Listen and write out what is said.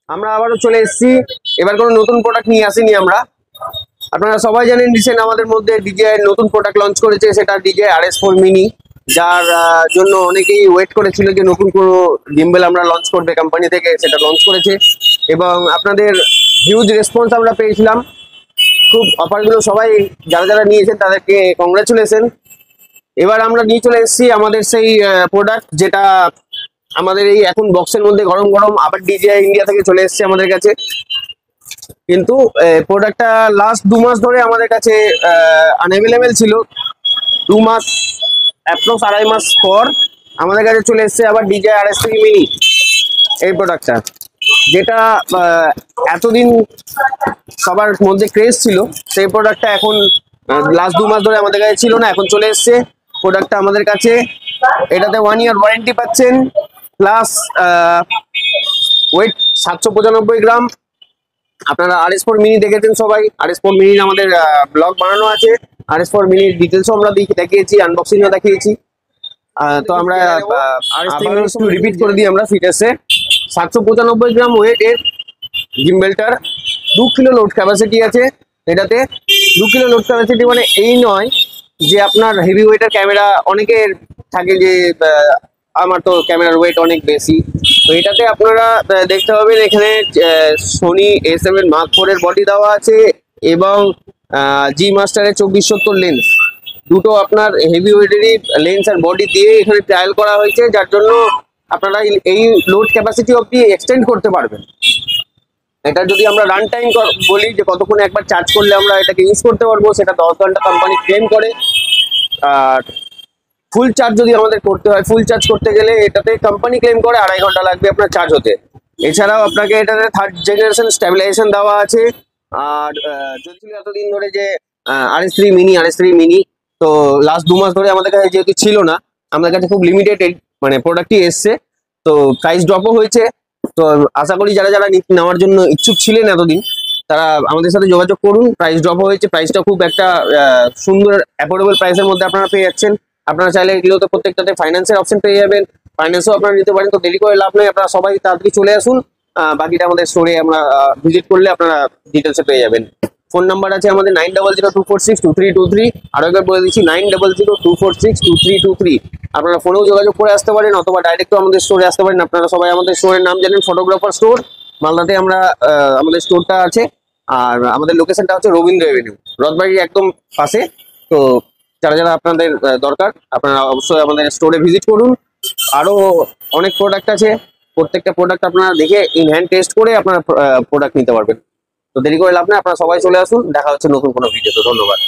আমরা আবারও চলে এসেছি। এবার কোনো নতুন প্রোডাক্ট নিয়ে আসিনি আমরা। আপনারা সবাই জানেন রিসেন্ট আমাদের মধ্যে ডিজিআই নতুন প্রোডাক্ট লঞ্চ করেছে, সেটা ডিজিআই RS4 মিনি, যার জন্য অনেকেই ওয়েট করেছিল যে নতুন কোনো গিম্বেল আমরা লঞ্চ করবে কোম্পানি থেকে, সেটা লঞ্চ করেছে এবং আপনাদের হিউজ রেসপন্স আমরা পেয়েছিলাম। খুব অফারগুলো সবাই যারা যারা নিয়েছেন তাদেরকে কংগ্রাচুলেশন। এবার আমরা নিয়ে চলে এসেছি আমাদের সেই প্রোডাক্ট, যেটা আমাদের এই এখন বক্সের মধ্যে গরম গরম আবার ডিজিআই ইন্ডিয়া থেকে চলে এসেছে আমাদের কাছে। কিন্তু প্রোডাক্টটা লাস্ট 2 মাস ধরে আমাদের কাছে আনঅ্যাভেলেবেল ছিল। 2 মাস অ্যাপ্রক্স 2.5 মাস পর আমাদের কাছে চলে এসেছে আবার ডিজিআই RS3 মিনি, এই প্রোডাক্টটা, যেটা এতদিন সবার মধ্যে ক্রেজ ছিল। সেই প্রোডাক্টটা এখন লাস্ট 2 মাস ধরে আমাদের কাছে ছিল না, এখন চলে এসছে প্রোডাক্টটা আমাদের কাছে। এটাতে 1 ইয়ার ওয়ারেন্টি পাচ্ছেন, প্লাস ওয়েট 795 গ্রাম। আপনারা RS4 মিনি দেখেছেন সবাই, RS4 মিনির আমাদের ব্লগ বানানো আছে, RS4 মিনির ডিটেলসও আমরা দেখিয়েছি, আনবক্সিংও দেখিয়েছি। তো আমরা একটু রিপিট করে দিই আমরা ফিচার্সে। 795 গ্রাম ওয়েট এর গিম্বেলটার, 2 কিলো লোড ক্যাপাসিটি আছে এটাতে। 2 কিলো লোড ক্যাপাসিটি মানে এই নয় যে আপনার হেভি ওয়েটের ক্যামেরা অনেকের থাকে যে আমার তো ক্যামেরার ওয়েট অনেক বেশি, তো এটাতে আপনারা দেখতে পাবেন এখানে সোনি A7 Mark 4 এর বডি দেওয়া আছে এবং জি মাস্টারের 2470 লেন্স, দুটো আপনার হেভি ওয়েটেরই লেন্স আর বডি দিয়ে এখানে ট্রায়াল করা হয়েছে, যার জন্য আপনারা এই লোড ক্যাপাসিটি অবধি এক্সটেন্ড করতে পারবেন। এটা যদি আমরা রান টাইম বলি যে কতক্ষণ একবার চার্জ করলে আমরা এটাকে ইউজ করতে পারবো, সেটা 10 ঘন্টা কোম্পানি ক্লেম করে। আর ফুল চার্জ যদি আমাদের করতে হয়, ফুল চার্জ করতে গেলে এটাতে কোম্পানি ক্লেম করে 2.5 ঘন্টা লাগবে আপনার চার্জ হতে। এছাড়াও আপনাকে এটাতে 3rd জেনারেশন স্টেবিলাইজেশন দেওয়া আছে। আর চলছিল এতদিন ধরে যে RS3 মিনি, তো লাস্ট 2 মাস ধরে আমাদের কাছে যেহেতু ছিল না, আমাদের কাছে খুব লিমিটেড মানে প্রোডাক্টই এসছে, তো প্রাইস ড্রপও হয়েছে। তো আশা করি যারা যারা নেওয়ার জন্য ইচ্ছুক ছিলেন এতদিন, তারা আমাদের সাথে যোগাযোগ করুন। প্রাইস ড্রপ হয়েছে, প্রাইসটা খুব একটা সুন্দর অ্যাফোর্ডেবল প্রাইসের মধ্যে আপনারা পেয়ে যাচ্ছেন। আপনারা চাইলে এগুলোতে প্রত্যেকটাতে ফাইন্যান্সের অপশন পেয়ে যাবেন, ফাইন্যান্সও আপনারা নিতে পারেন। তো দেরি করে লাভ নেই, আপনারা সবাই তাড়াতাড়ি চলে আসুন। বাকিটা আমাদের স্টোরে আমরা ভিজিট করলে আপনারা ডিটেলসে পেয়ে যাবেন। ফোন নাম্বার আছে আমাদের 9002462323। আরো একবার বলে দিচ্ছি 9002462323। আপনারা ফোনেও যোগাযোগ করে আসতে পারেন অথবা ডাইরেক্টও আমাদের স্টোরে আসতে পারেন। আপনারা সবাই আমাদের স্টোরের নাম জানেন, ফটোগ্রাফার স্টোর, মালদাতে আমরা আমাদের স্টোরটা আছে। আর আমাদের লোকেশনটা হচ্ছে রবীন্দ্র এভিনিউ, রথবাড়ির একদম পাশে। তো যারা যারা আপনাদের দরকার, আপনারা অবশ্যই আমাদের স্টোরে ভিজিট করুন। আরো অনেক প্রোডাক্ট আছে, প্রত্যেকটা প্রোডাক্ট আপনারা দেখে ইন হ্যান্ড টেস্ট করে আপনারা প্রোডাক্ট নিতে পারবেন। তো দেরি করে লাভ নেই, আপনারা সবাই চলে আসুন। দেখা হচ্ছে নতুন কোনো ভিডিওতে। ধন্যবাদ।